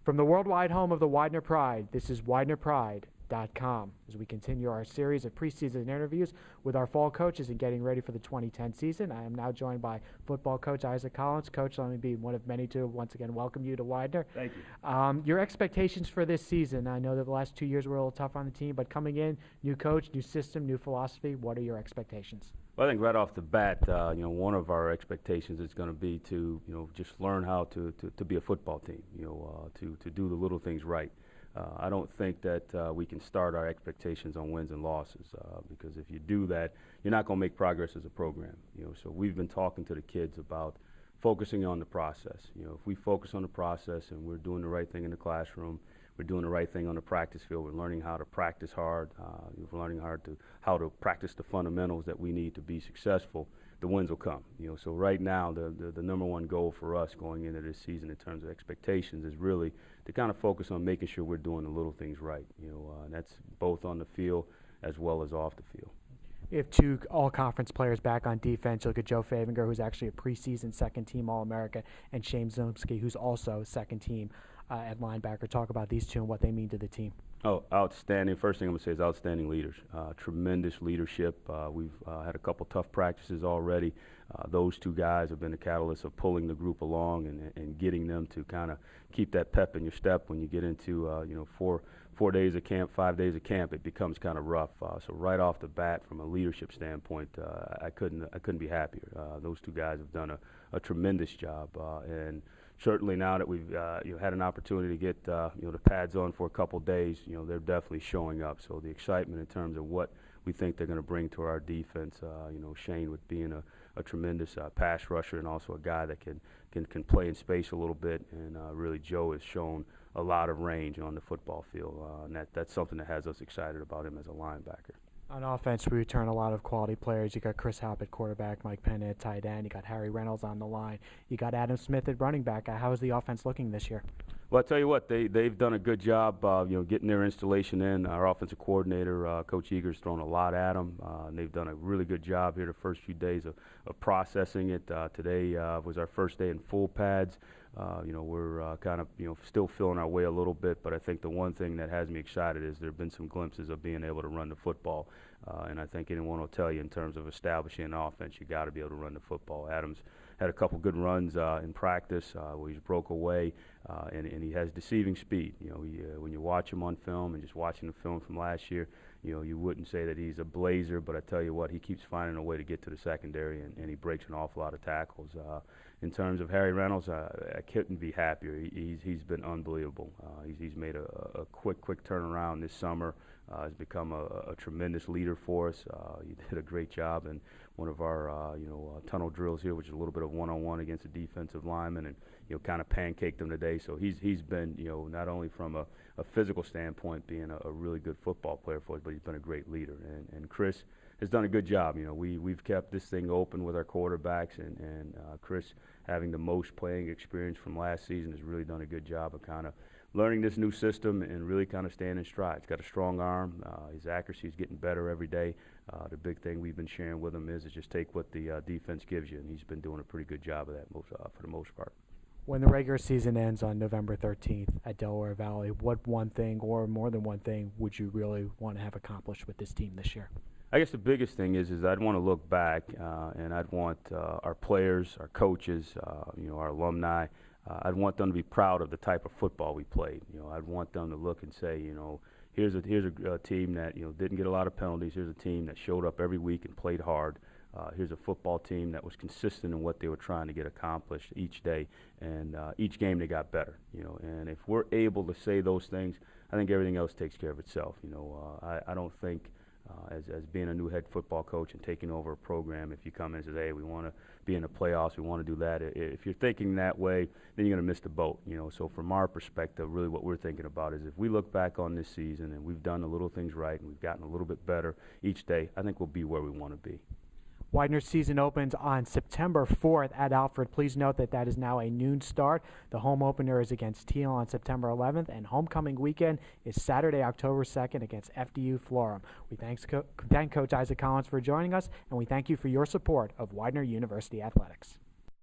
From the worldwide home of the Widener Pride, this is WidenerPride.com as we continue our series of preseason interviews with our fall coaches and getting ready for the 2010 season. I am now joined by football coach Isaac Collins. Coach, let me be one of many to once again welcome you to Widener. Thank you. Your expectations for this season? I know that the last 2 years were a little tough on the team, but coming in, new coach, new system, new philosophy, what are your expectations? Well, I think right off the bat, one of our expectations is going to be to, just learn how to be a football team, to do the little things right. I don't think that we can start our expectations on wins and losses because if you do that, you're not going to make progress as a program. So we've been talking to the kids about focusing on the process. If we focus on the process and we're doing the right thing in the classroom, we're doing the right thing on the practice field. We're learning how to practice hard. We're learning how to practice the fundamentals that we need to be successful. The wins will come. So right now, the number one goal for us going into this season in terms of expectations is really to kind of focus on making sure we're doing the little things right. And that's both on the field as well as off the field. You have two all-conference players back on defense. You look at Joe Favinger, who's actually a preseason second-team All-America, and Shane Zumsky, who's also second-team at linebacker. Talk about these two and what they mean to the team. Oh, outstanding. First thing I'm going to say is outstanding leaders. Tremendous leadership. We've had a couple tough practices already. Those two guys have been the catalyst of pulling the group along and getting them to kind of keep that pep in your step when you get into, 4 days of camp, 5 days of camp. It becomes kind of rough. So right off the bat, from a leadership standpoint, I couldn't be happier. Those two guys have done a tremendous job, and certainly now that we've had an opportunity to get the pads on for a couple days, they're definitely showing up. So the excitement in terms of what we think they're going to bring to our defense, Shane with being a tremendous pass rusher and also a guy that can play in space a little bit, and really Joe has shown a lot of range on the football field, and that's something that has us excited about him as a linebacker. On offense, we return a lot of quality players. You got Chris Hopp at quarterback, Mike Penn at tight end. You got Harry Reynolds on the line. You got Adam Smith at running back. How is the offense looking this year? Well, I tell you what, they've done a good job, getting their installation in. Our offensive coordinator, Coach Eager's thrown a lot at them, and they've done a really good job here the first few days of processing it. Today was our first day in full pads. We're kind of, still feeling our way a little bit, but I think the one thing that has me excited is there have been some glimpses of being able to run the football, and I think anyone will tell you in terms of establishing an offense, you got to be able to run the football. Adams had a couple good runs in practice where he's broke away, and he has deceiving speed. When you watch him on film and just watching the film from last year, you wouldn't say that he's a blazer, but I tell you what, he keeps finding a way to get to the secondary, and he breaks an awful lot of tackles. In terms of Harry Reynolds, I couldn't be happier. He's been unbelievable. He's made a quick turnaround this summer. Has become a tremendous leader for us. He did a great job in one of our tunnel drills here, which is a little bit of one-on-one against a defensive lineman, and kind of pancaked him today. So he's been not only from a physical standpoint being a really good football player for us, but he's been a great leader. And Chris has done a good job. We've kept this thing open with our quarterbacks, and Chris, having the most playing experience from last season, has really done a good job of kind of learning this new system and really kind of staying in stride. He's got a strong arm. His accuracy is getting better every day. The big thing we've been sharing with him is just take what the defense gives you, and he's been doing a pretty good job of that for the most part. When the regular season ends on November 13th at Delaware Valley, what one thing or more than one thing would you really want to have accomplished with this team this year? I guess the biggest thing is I'd want to look back and I'd want our players, our coaches, our alumni, I'd want them to be proud of the type of football we played. I'd want them to look and say, here's a team that didn't get a lot of penalties. Here's a team that showed up every week and played hard. Here's a football team that was consistent in what they were trying to get accomplished each day, and each game they got better. And if we're able to say those things, I think everything else takes care of itself. I don't think. As being a new head football coach and taking over a program, if you come in and say, hey, we want to be in the playoffs, we want to do that, if you're thinking that way, then you're going to miss the boat. So from our perspective, really what we're thinking about is if we look back on this season and we've done the little things right and we've gotten a little bit better each day, I think we'll be where we want to be. Widener's season opens on September 4th at Alfred. Please note that is now a noon start. The home opener is against Teal on September 11th, and homecoming weekend is Saturday, October 2nd against FDU Florham. We thank Coach Isaac Collins for joining us, and we thank you for your support of Widener University Athletics.